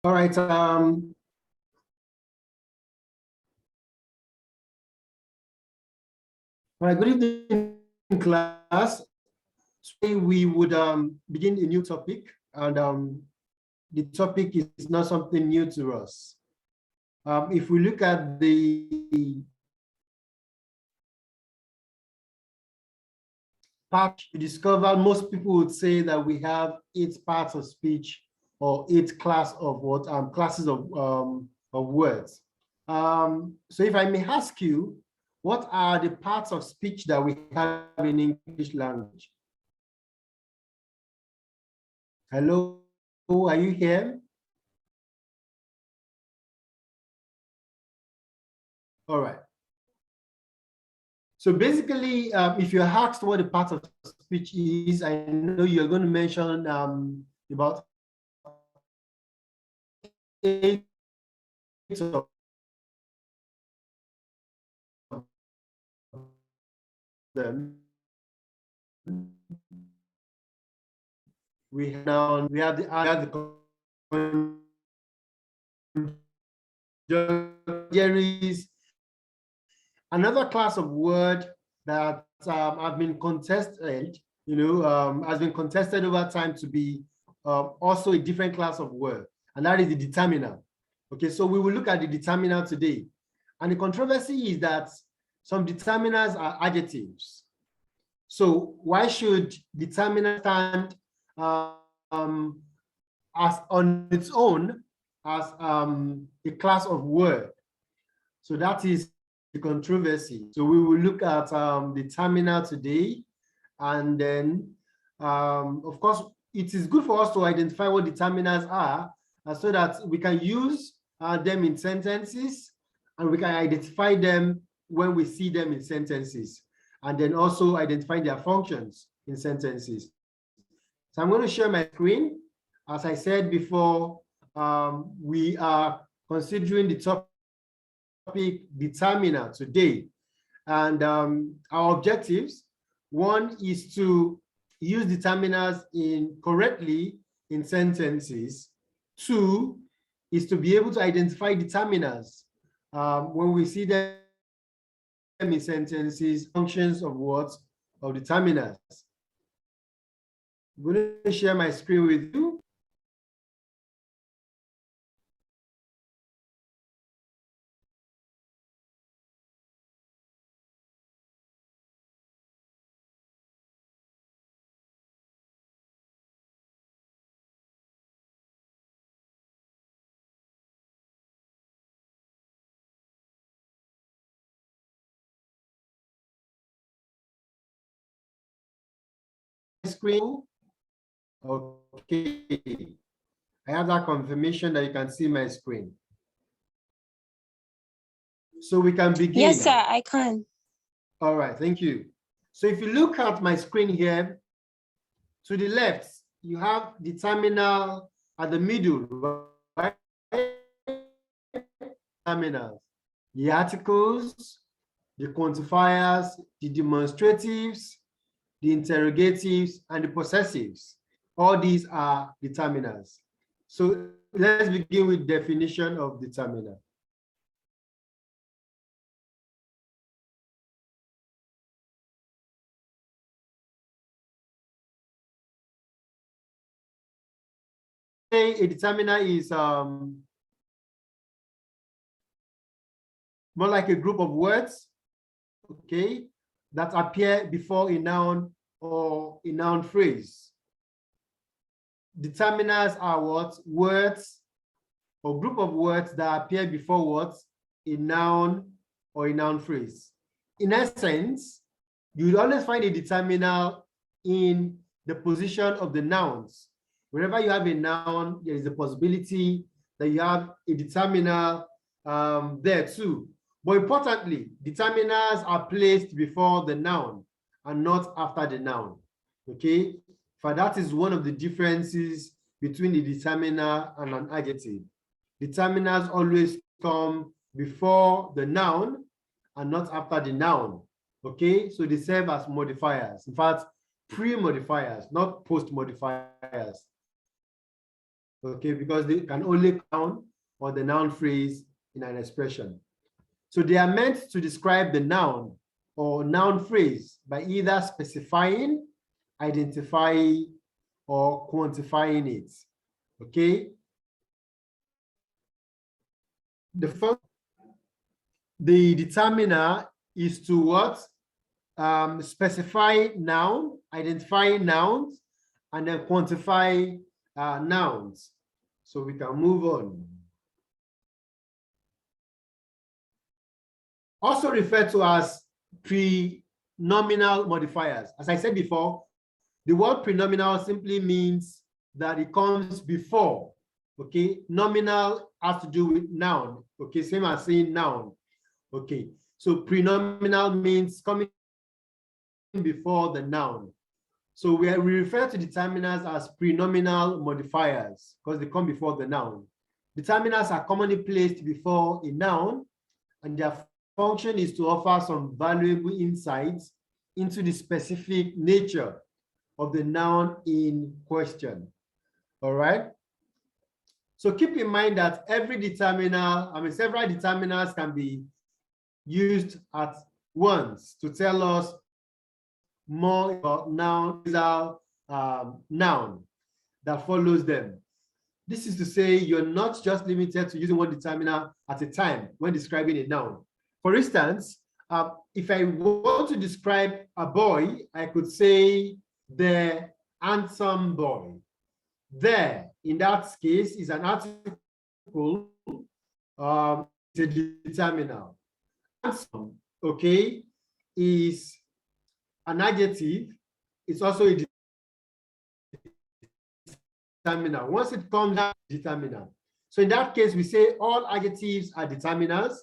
All right. All right. Good evening, class. Today we would begin a new topic, and the topic is not something new to us. If we look at the part, we discover most people would say that we have 8 parts of speech or 8 classes of words. So if I may ask you, what are the parts of speech that we have in English language? Hello, are you here? All right. So basically, if you're asked what the part of speech is, I know you're going to mention about 8 of them. We have the conjunctions. Another class of word that have been contested, has been contested over time to be also a different class of word, and that is the determinant. Okay, so we will look at the determinant today. And the controversy is that some determinants are adjectives. So why should determinant stand as on its own as a class of word? So that is the controversy. So we will look at determinant today, and then of course it is good for us to identify what determinants are, so that we can use them in sentences, and we can identify them when we see them in sentences, and then also identify their functions in sentences. So I'm going to share my screen. As I said before, we are considering the topic determinant today, and our objectives: one is to use determinants correctly in sentences. 2 is to be able to identify determinants when we see them in sentences, functions of words of determinants. I'm going to share my screen with you. Screen. Okay. I have that confirmation that you can see my screen. So we can begin. Yes, sir, I can. All right, thank you. So if you look at my screen here, to the left, you have the terminal at the middle, right? Terminals, the articles, the quantifiers, the demonstratives, the interrogatives, and the possessives. All these are determinants. So let's begin with definition of determinant. A determiner is more like a group of words, okay, that appear before a noun or a noun phrase. Determiners are what? Words or group of words that appear before what? A noun or a noun phrase. In essence, you will always find a determiner in the position of the nouns. Wherever you have a noun, there is a possibility that you have a determiner there too. But importantly, determiners are placed before the noun and not after the noun. Okay, for that is one of the differences between a determiner and an adjective. Determiners always come before the noun and not after the noun. Okay, so they serve as modifiers. In fact, pre-modifiers, not post-modifiers. okay, because they can only count on the noun phrase in an expression. So they are meant to describe the noun or noun phrase by either specifying, identifying, or quantifying it, okay? The determiner is to what? Specify noun, identify nouns, and then quantify nouns. So we can move on. Also referred to as prenominal modifiers. As I said before, the word prenominal simply means that it comes before, okay? Nominal has to do with noun, okay? Same as saying noun, okay? So prenominal means coming before the noun. So we refer to determiners as prenominal modifiers because they come before the noun. Determiners are commonly placed before a noun, and their function is to offer some valuable insights into the specific nature of the noun in question. All right. So keep in mind that every determiner, several determiners can be used at once to tell us more about noun that follows them. This is to say you're not just limited to using one determiner at a time when describing a noun. For instance, if I want to describe a boy, I could say the handsome boy. There, in that case, is an article, it's a determiner. Handsome, okay, is an adjective. It's also a determiner. Once it comes down, determiner. So in that case, we say all adjectives are determiners,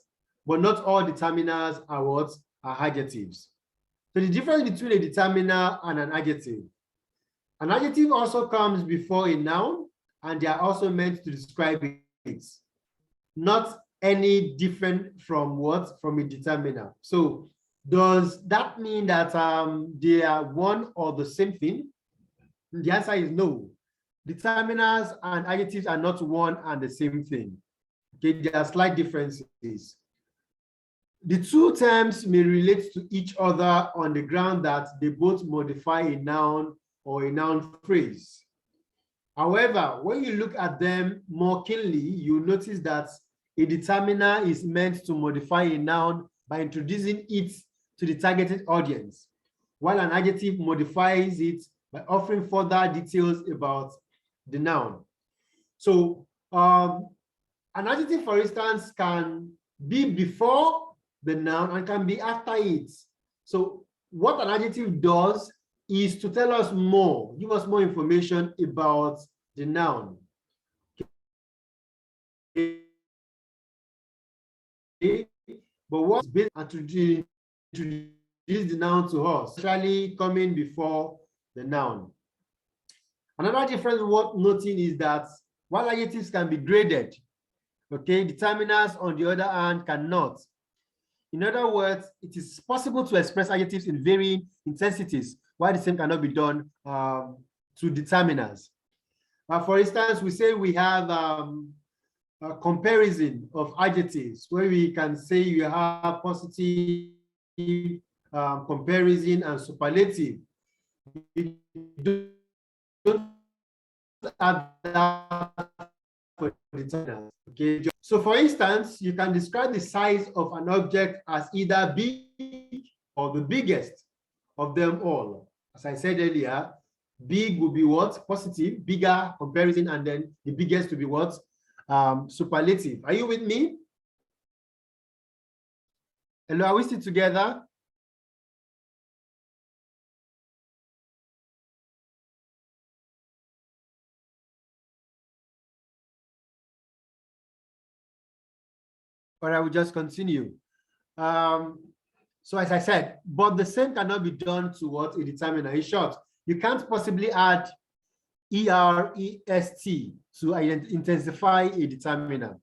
but not all determiners are what? Are adjectives. So the difference between a determiner and an adjective. An adjective also comes before a noun, and they are also meant to describe it. Not any different from what? From a determiner. So does that mean that they are one or the same thing? The answer is no. Determiners and adjectives are not one and the same thing. Okay, there are slight differences. The two terms may relate to each other on the ground that they both modify a noun or a noun phrase. However, when you look at them more keenly, you notice that a determiner is meant to modify a noun by introducing it to the targeted audience, while an adjective modifies it by offering further details about the noun. So an adjective, for instance, can be before the noun and can be after it. So what an adjective does is to tell us more, give us more information about the noun. Okay. But what's based on to introduce the noun to us, actually coming before the noun. Another difference worth noting is that while adjectives can be graded, okay, determiners on the other hand cannot. In other words, it is possible to express adjectives in varying intensities, while the same cannot be done to determiners. For instance, we say we have a comparison of adjectives where we can say you have positive, comparison, and superlative. You don't have that for determiners. Okay. So for instance, you can describe the size of an object as either big or the biggest of them all. As I said earlier, big will be what? Positive, bigger, comparison, and then the biggest will be what? Superlative. Are you with me? Hello, are we still together? Or I will just continue. So as I said, but the same cannot be done to what? A determiner. In short, you can't possibly add EREST to intensify a determiner.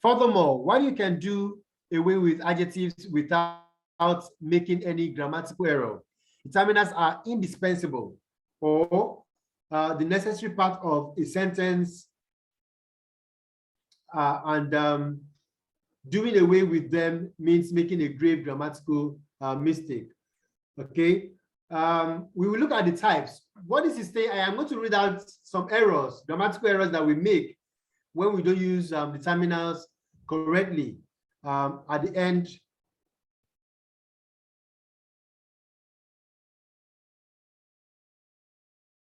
Furthermore, while you can do away with adjectives without making any grammatical error, determiners are indispensable, or the necessary part of a sentence and doing away with them means making a grave grammatical mistake. Okay, we will look at the types. What is it say? I am going to read out some errors, grammatical errors that we make when we don't use determinants correctly at the end.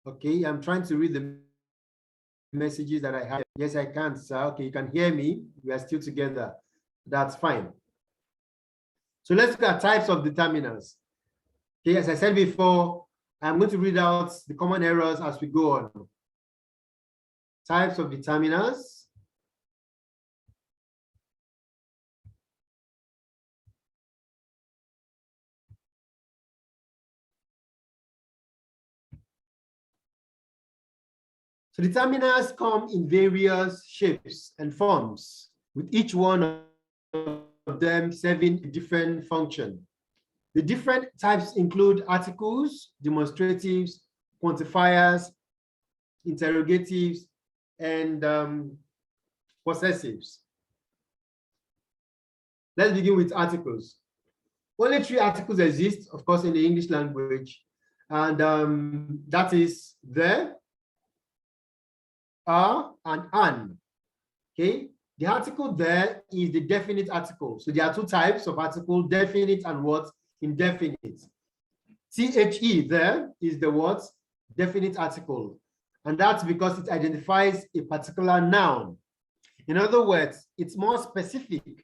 Okay, I'm trying to read the messages that I have. Yes, I can, sir. Okay, you can hear me. We are still together. That's fine. So let's look at types of determinants. Okay, as I said before, I'm going to read out the common errors as we go on. Types of determinants. So determinants come in various shapes and forms, with each one of them serving a different function. The different types include articles, demonstratives, quantifiers, interrogatives, and possessives. Let's begin with articles. Only 3 articles exist, of course, in the English language, and that is the, are, and an. Okay, the article there is the definite article. So there are 2 types of article, definite and what? Indefinite. The there is the what? Definite article. And that's because it identifies a particular noun. In other words, it's more specific.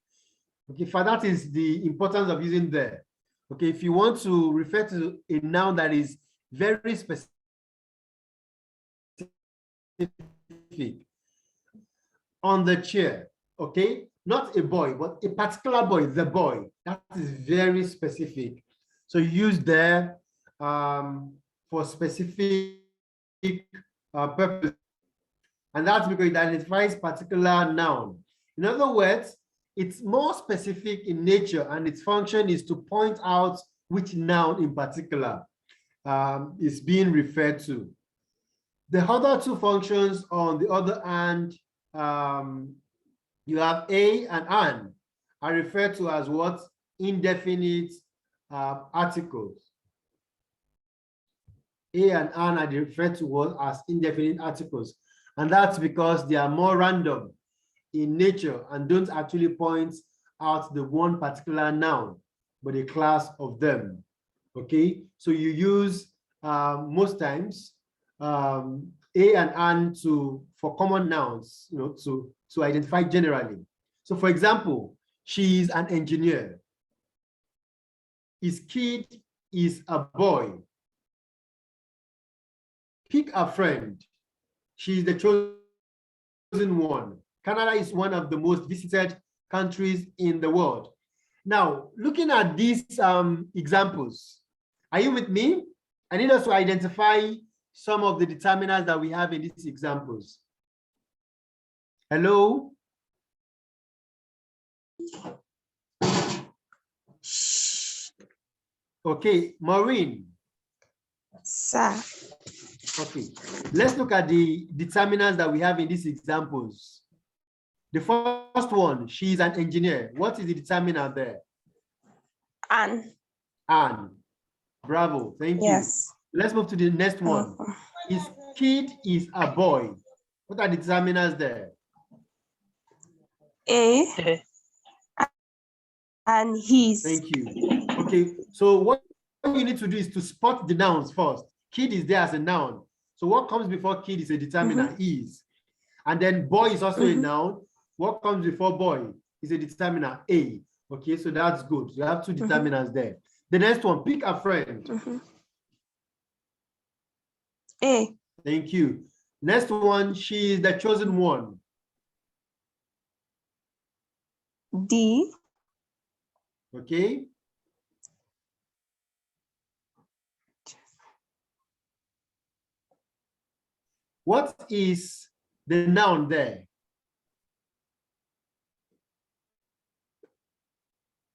Okay, for that is the importance of using there. Okay, if you want to refer to a noun that is very specific, on the chair, okay, not a boy, but a particular boy, the boy, that is very specific. So use there for specific purpose, and that's because it identifies particular noun. In other words, it's more specific in nature, and its function is to point out which noun in particular is being referred to. The other 2 functions, on the other hand, you have a and an, are referred to as what? Indefinite articles. A and an are referred to what? As indefinite articles. And that's because they are more random in nature and don't actually point out the one particular noun, but a class of them. Okay, so you use most times a and an for common nouns, to identify generally. So for example, she is an engineer. His kid is a boy. Pick a friend. She is the chosen one. Canada is one of the most visited countries in the world. Now, looking at these examples, are you with me? I need us to identify some of the determinants that we have in these examples. Hello? Okay, Maureen. Sir. Okay, let's look at the determinants that we have in these examples. The first one, she is an engineer. What is the determinant there? An. An. Bravo, thank you. Yes. Let's move to the next one. His kid is a boy. What are the determinants there? A. And his. Thank you. Okay, so what you need to do is to spot the nouns first. Kid is there as a noun. So what comes before kid is a determinant, is. And then boy is also a noun. What comes before boy is a determinant, a. Okay, so that's good. You have 2 determinants there. The next one, pick a friend. A. Thank you. Next one, she is the chosen one. D. Okay. What is the noun there?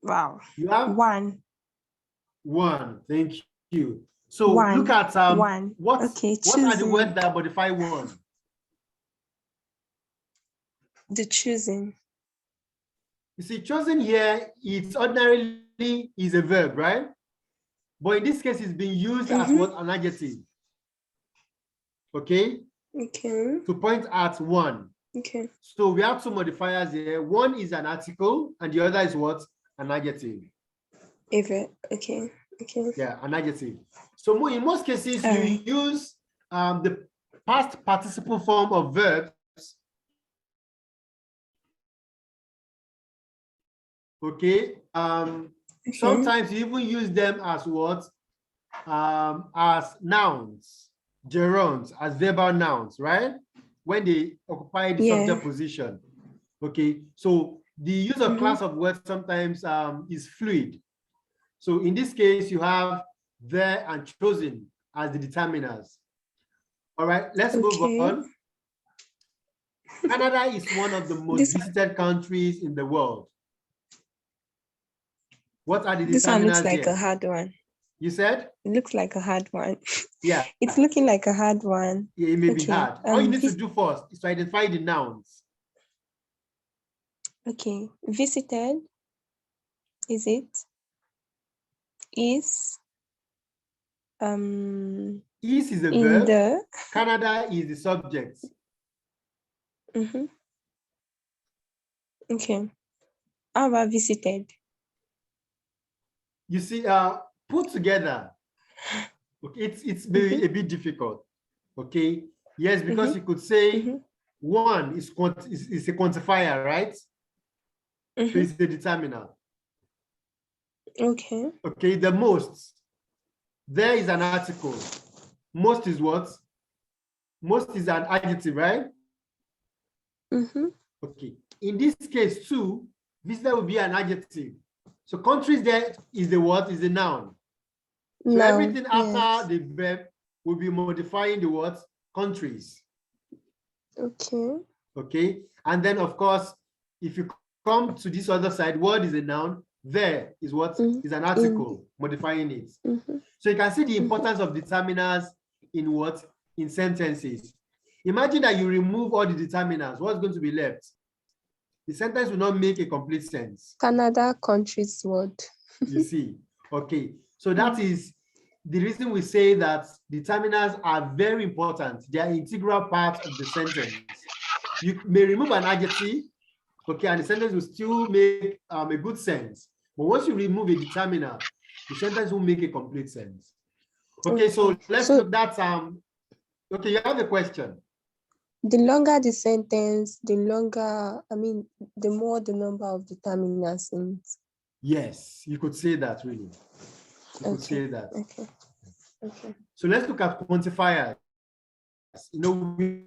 Wow. You have one. One. Thank you. So One. look at One. what Okay, are the choosing. words that modify one? The choosing. You see, chosen here, it's ordinarily is a verb, right? But in this case, it's being used as what? An adjective. Okay? Okay. To point at one. Okay. So we have two modifiers here. One is an article, and the other is what? An adjective. Okay. Okay. Yeah, an adjective. So in most cases, All you right. use the past participle form of verbs. Okay. Sometimes you even use them as what? As nouns, gerunds, as verbal nouns, right? When they occupy the subject position. Okay. So the use of class of words sometimes is fluid. So in this case, you have there and chosen as the determiners. All right, let's move on. Canada is one of the most visited countries in the world. What are the determiners? This one looks like a hard one. You said? It looks like a hard one. Yeah. It's looking like a hard one. Yeah, it may be hard. All you need to do first is to identify the nouns. Okay. Visited. Is it? Is. Is a in verb. The. Canada is the subject. Okay. How about visited? You see, put together. Okay, it's maybe a bit difficult. Okay. Yes, because you could say one is a quantifier, right? So it's the determiner. Okay. Okay, the most. There is an article. Most is what? Most is an adjective, right? Okay. In this case, too, visitor will be an adjective. So countries there is the what? Is the noun. So everything after the verb will be modifying the what? Countries. Okay. Okay. And then, of course, if you come to this other side, word is a noun. There is what? Is an article modifying it. So you can see the importance of determiners in what? In sentences. Imagine that you remove all the determiners. What's going to be left? The sentence will not make a complete sense. Canada country's word. You see. Okay. So that is the reason we say that determiners are very important. They are integral part of the sentence. You may remove an adjective, okay, and the sentence will still make a good sense. But once you remove a determiner, the sentence will make a complete sense. Okay, so let's look at okay, you have a question. The longer the sentence, the more the number of determiners in it. Yes, you could say that, really. You could say that. Okay. So let's look at quantifiers. You know, we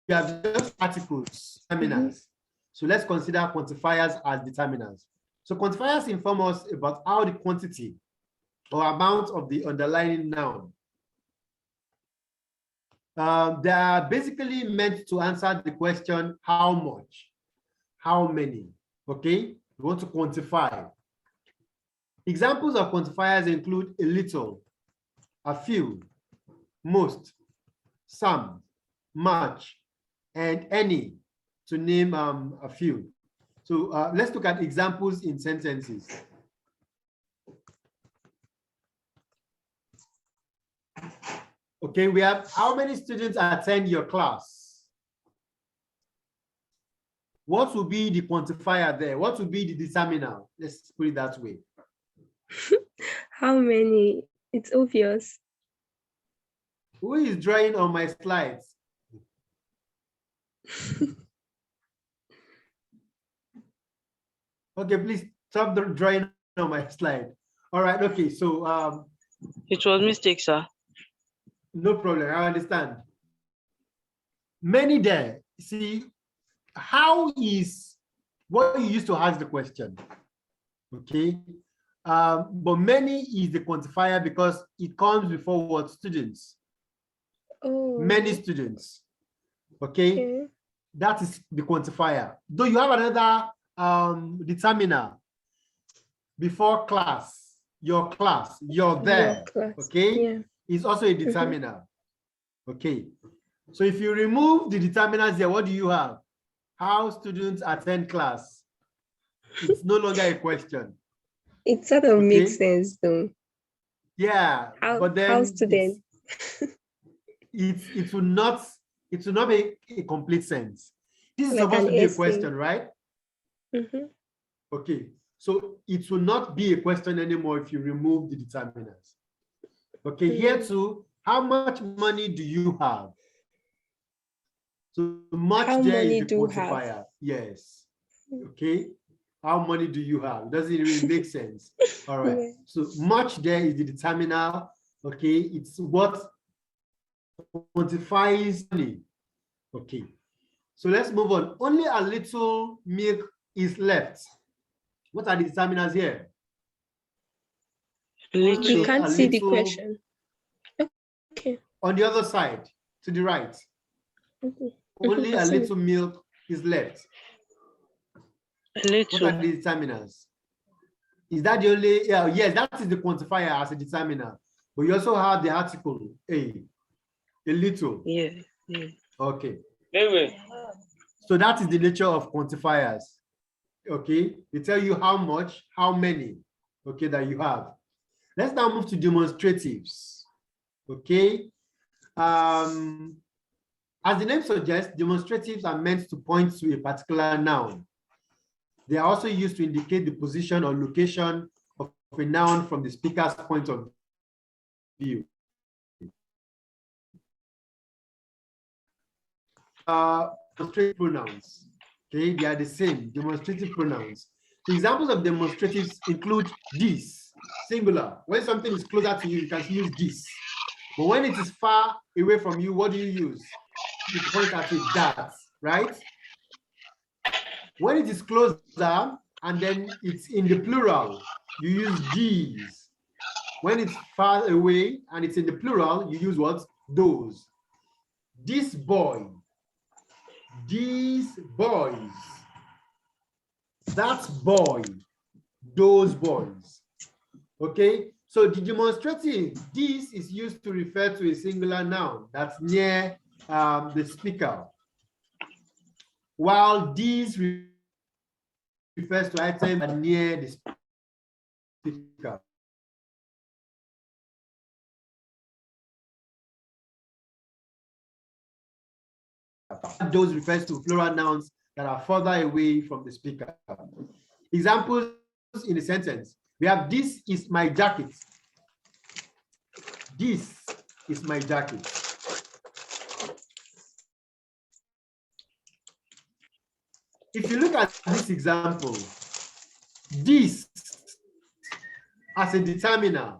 have just articles, determiners. So let's consider quantifiers as determiners. So quantifiers inform us about how the quantity or amount of the underlying noun. They are basically meant to answer the question, how much, how many, okay? We want to quantify. Examples of quantifiers include a little, a few, most, some, much, and any, to name a few. So let's look at examples in sentences. Okay, we have how many students attend your class? What will be the quantifier there? What will be the determiner? Let's put it that way. How many? It's obvious. Who is drawing on my slides? Okay, please stop drawing on my slide. All right, okay, so it was mistake, sir. No problem, I understand. Many there. See, how is what you used to ask the question? Okay, but many is the quantifier because it comes before what? Students. Many students. Okay, that is the quantifier. Though you have another determiner before class. your class, you're there, class. okay, Yeah. is also a determiner. Okay, so if you remove the determinants here, what do you have? How students attend class. It's no longer a question. It sort of Okay. makes sense though. Yeah, but then How students? it will not make a complete sense. This is Like supposed an to be a essay. question, right? Okay, so it will not be a question anymore if you remove the determinants. Okay, here too, how much money do you have? So much How there many is the do quantifier. have? Yes. Okay. How many do you have? It doesn't really make sense. All right. Yeah. So much there is the determiner. Okay. It's what quantifies money. Okay. So let's move on. Only a little milk is left. What are the determiners here? Little. You Only can't a see the little- question. Okay. On the other side, to the right. Only a little milk is left. A little. What are the determiners? Is that the only? Yeah, yes, that is the quantifier as a determiner. But you also have the article a little. Yeah. Yeah. Okay. So that is the nature of quantifiers. Okay, they tell you how much, how many, okay, that you have. Let's now move to demonstratives. Okay. As the name suggests, demonstratives are meant to point to a particular noun. They are also used to indicate the position or location of a noun from the speaker's point of view. Demonstrative pronouns, okay, they are the same, demonstrative pronouns. The examples of demonstratives include this, singular. When something is closer to you, you can use this. But when it is far away from you, what do you use? You point at it, that, right? When it is closer and then it's in the plural, you use these. When it's far away and it's in the plural, you use what? Those. This boy, these boys, that boy, those boys. Okay, so the demonstrative, this is used to refer to a singular noun that's near the speaker, while these refers to items that are near the speaker. Those refers to plural nouns that are further away from the speaker. Examples in a sentence. We have, this is my jacket. This is my jacket. If you look at this example, this as a determiner,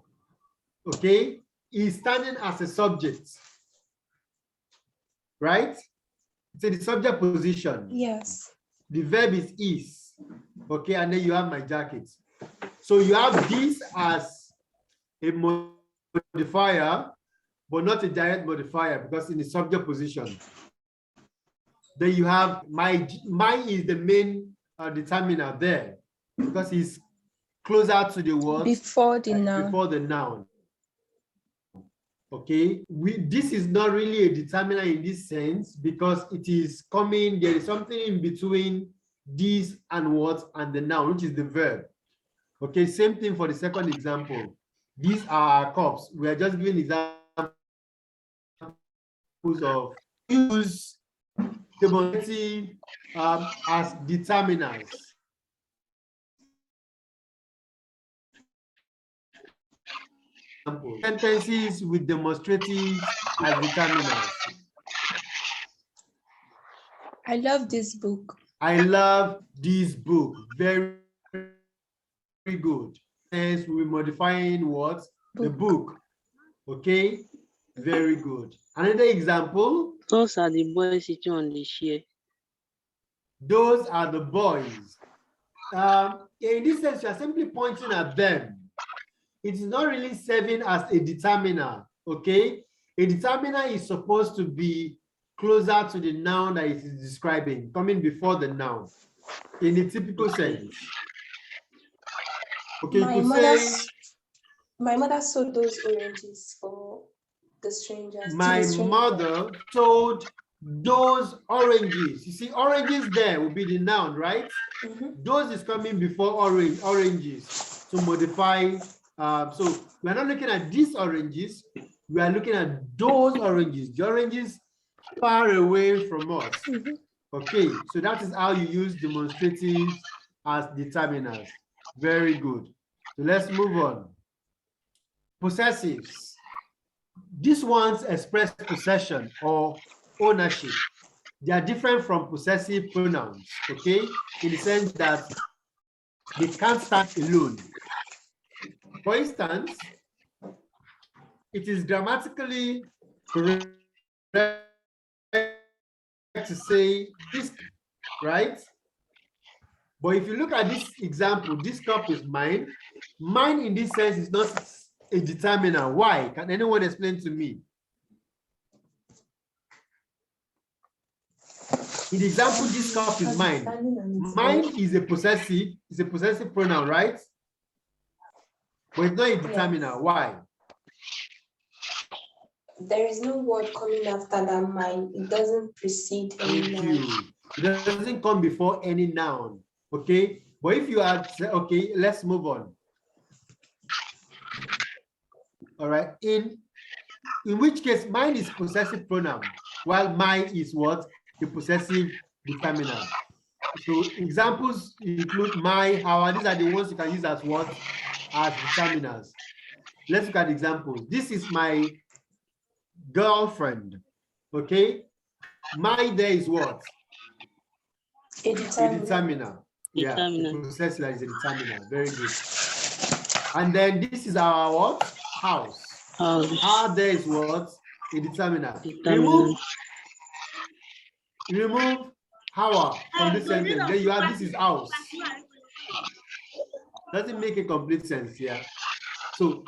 okay, is standing as a subject, right? It's in the subject position. Yes. The verb is, okay, and then you have my jacket. So you have this as a modifier, but not a direct modifier because in the subject position. Then you have my is the main determiner there because it's closer to the word Before the noun. Before the noun. Okay, this is not really a determiner in this sense because it is coming, there is something in between this and what and the noun, which is the verb. Okay, same thing for the second example. These are our cups. We are just giving examples of use demonstrative as determiners. Sentences with demonstratives as determiners. I love this book. I love this book. Very, very good. Hence, we're modifying what? The book. Okay, very good. Another example. Those are the boys sitting on the chair. Those are the boys. In this sense, you're simply pointing at them. It is not really serving as a determiner, okay? A determiner is supposed to be closer to the noun that it is describing, coming before the noun, in a typical sense. Okay, My you could mother's say My mother sold those oranges for the strangers. My mother sold those oranges. You see, oranges there will be the noun, right? Those is coming before oranges to modify. So we're not looking at these oranges. We are looking at those oranges. The oranges far away from us. Okay, so that is how you use demonstratives as determiners. Very good. So let's move on. Possessives. These ones express possession or ownership. They are different from possessive pronouns, okay? In the sense that they can't stand alone. For instance, it is grammatically correct to say this, right? But if you look at this example, this cup is mine. Mine in this sense is not a determiner. Why? Can anyone explain to me? In the example, this cup is mine. Mine is a possessive pronoun, right? But it's not a determiner. Yes. Why? There is no word coming after that mine. It doesn't precede any noun. It doesn't come before any noun. Okay. But if you are okay, let's move on. All right. In which case, mine is possessive pronoun, while mine is what? The possessive determinant. So examples include my, our. These are the ones you can use as what? As determiners. Let's look at examples. This is my girlfriend. Okay. My there is what? A determiner. Yeah, the possessive is a determiner. Very good. And then this is our what? House. Our there is what? A determiner. Remove our from this sentence. Then you have this is house. Doesn't make a complete sense here. So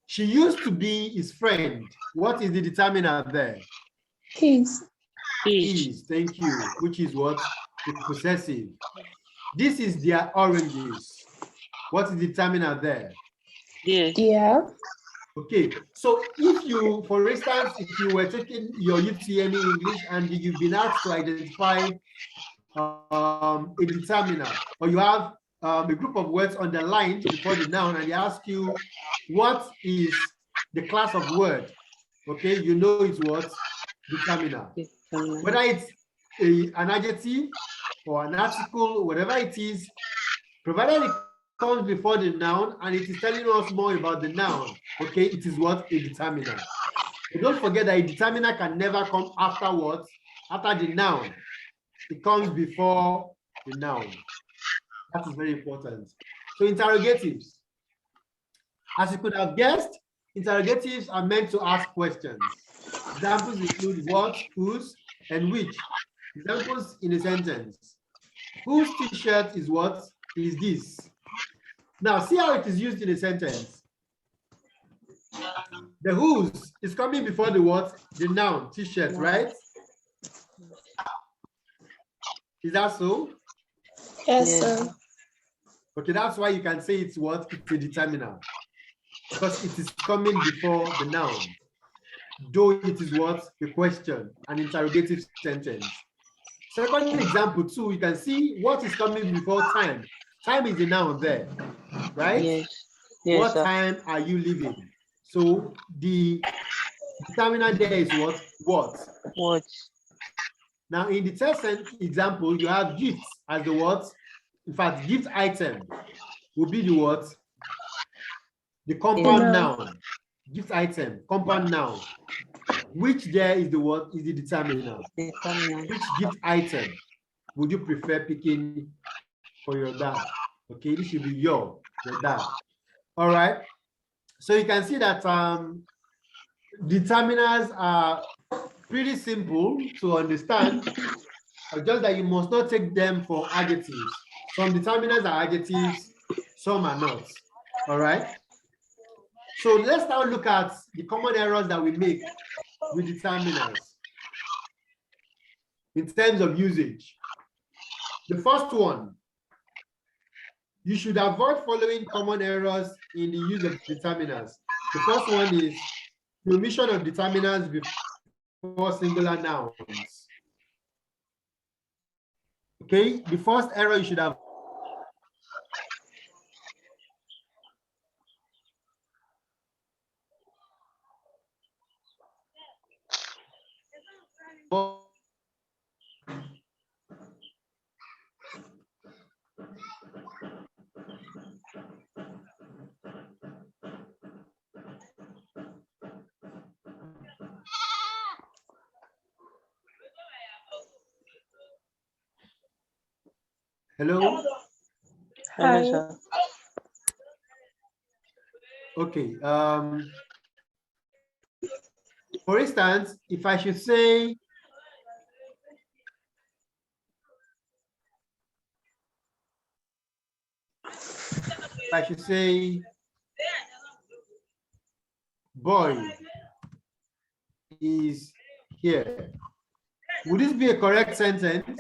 she used to be his friend. What is the determiner there? His. Is. Thank you. Which is what? The possessive. This is their oranges. What is the determiner there? Yeah. Okay. So if you, for instance, if you were taking your UTME English and you've been asked to identify a determiner, or you have a group of words underlined before the noun, and they ask you what is the class of word, okay, you know it's what? Determiner. Whether it's an adjective or an article, whatever it is, provided it comes before the noun and it is telling us more about the noun, okay, it is what? A determiner. But don't forget that a determiner can never come afterwards, after the noun. It comes before the noun. That is very important. So interrogatives. As you could have guessed, interrogatives are meant to ask questions. Examples include what, whose, and which. Examples in a sentence. Whose t-shirt is what? Is this? Now, see how it is used in a sentence. The whose is coming before the what? The noun, t-shirt, right? Is that so? Yes, sir. Okay, that's why you can say it's what? It's a determiner. Because it is coming before the noun. Though it is what? The question, an interrogative sentence. Second example too, you can see what is coming before time. Time is the noun there, right? Yes. What time are you living? So the determiner there is what? What? What? Now in the third example, you have gifts as the what? In fact, gift item will be the what? The compound noun. Gift item, compound noun. Which there is the what? Is the determiner. Which gift item would you prefer picking for your dad? Okay, this should be your dad. All right. So you can see that determiners are pretty simple to understand, just that you must not take them for adjectives. Some determiners are adjectives, some are not. All right. So let's now look at the common errors that we make with determiners in terms of usage. The first one, You should avoid following common errors in the use of determinants. The first one is the omission of determinants before singular nouns. Okay, the first error you should have. Hello? Hello, Hi. sir. Okay. For instance, if I should say, boy is here. Would this be a correct sentence?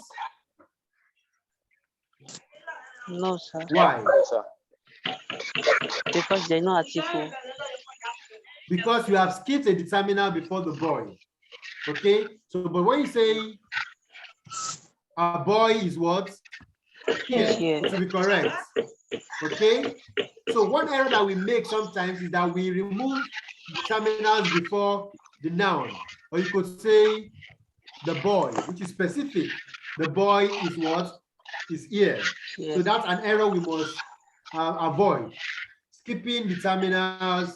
No, sir. Why? Because there's no article. Because you have skipped a determiner before the boy. Okay, so but when you say a boy is what? Here, Here. it should be correct. Okay, so one error that we make sometimes is that we remove determiners before the noun, or you could say the boy, which is specific. The boy is what? Is here. Here. So that's an error we must avoid. Skipping determiners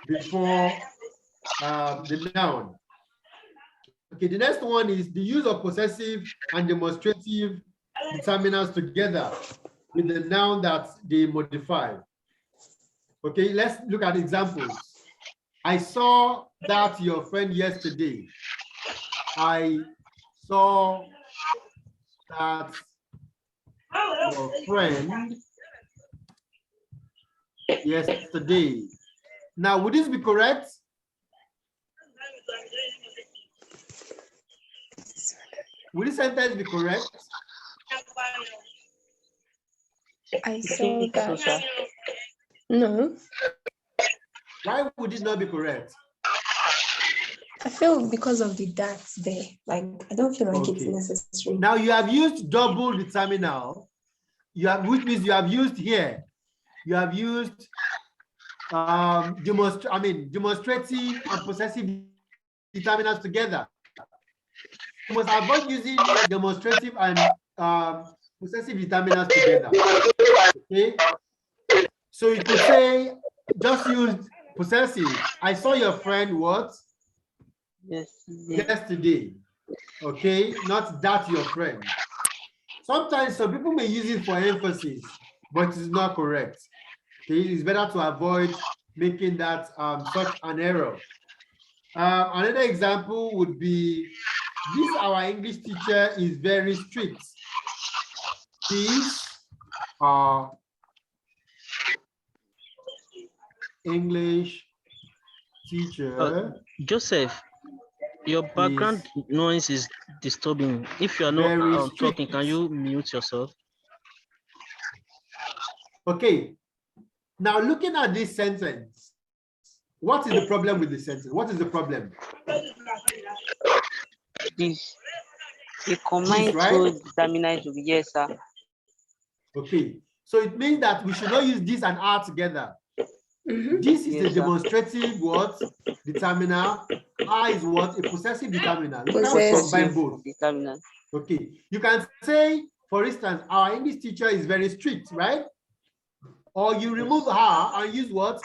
before the noun. Okay, the next one is the use of possessive and demonstrative determinants together with the noun that they modify. Okay, let's look at examples. I saw that your friend yesterday. I saw that your friend yesterday. Now, would this be correct? Would this sentence be correct? I I saw think so, that. sir. No, Why would it not be correct? I feel because of the that there. Like, I don't feel like it's Okay. necessary. Now you have used double determinal. You have, which means you have used here. You have used demonstrative and possessive determinants together. You must avoid using demonstrative and possessive determinants together. Okay. So you could say, just use possessive. I saw your friend what? Yes. Yesterday. Okay, not that your friend. Sometimes some people may use it for emphasis, but it's not correct. Okay, it's better to avoid making that such an error. Another example would be, this our English teacher is very strict. This English teacher Joseph, your background noise is disturbing. If you are not very talking, strict. can you mute yourself? Okay, now looking at this sentence, what is the problem with the sentence? What is the problem? This. The combined right? two determinants will be yes, sir. Okay, so it means that we should not use this and R together. This is Yes, a sir. demonstrative what? Determiner. R is what? A possessive determiner. You can't Possessive. combine both. Determinant. Okay, you can say, for instance, our English teacher is very strict, right? Or you remove her and use what?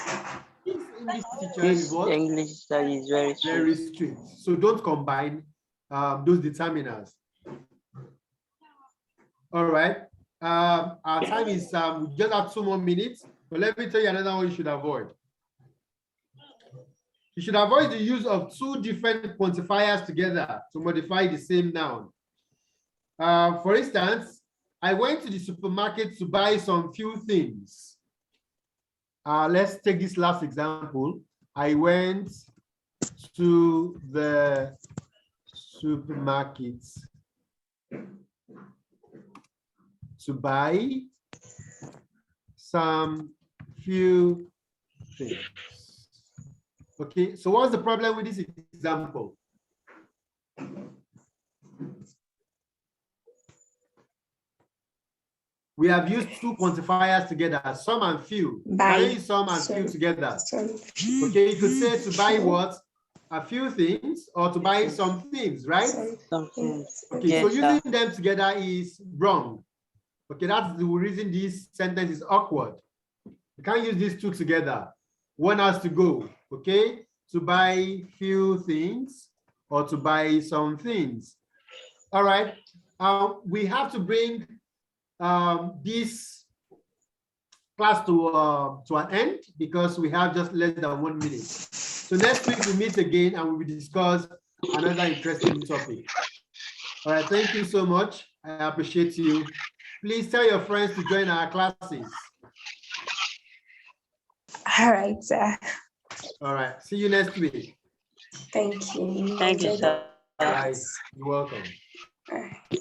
This English teacher is This what? English study is very Very strict. strict. So don't combine those determiners. All right. Our time is we just have 2 more minutes, but let me tell you another one you should avoid. You should avoid the use of 2 different quantifiers together to modify the same noun. For instance, I went to the supermarket to buy some few things. Let's take this last example. I went to the supermarket to buy some few things. Okay, so what's the problem with this example? We have used two quantifiers together, some and few. Buy. Can I use some and few together? Okay, you could say to buy what? A few things, or to buy some things, right? Something. Okay, Yes, so sir. using them together is wrong. Okay, that's the reason this sentence is awkward. You can't use these two together. One has to go, okay? To buy few things or to buy some things. All right, we have to bring this class to an end because we have just less than 1 minute. So next week we meet again and we will discuss another interesting topic. All right, thank you so much. I appreciate you. Please tell your friends to join our classes. All right, sir. All right, see you next week. Thank you. Thank you, sir. All right, you're welcome. All right.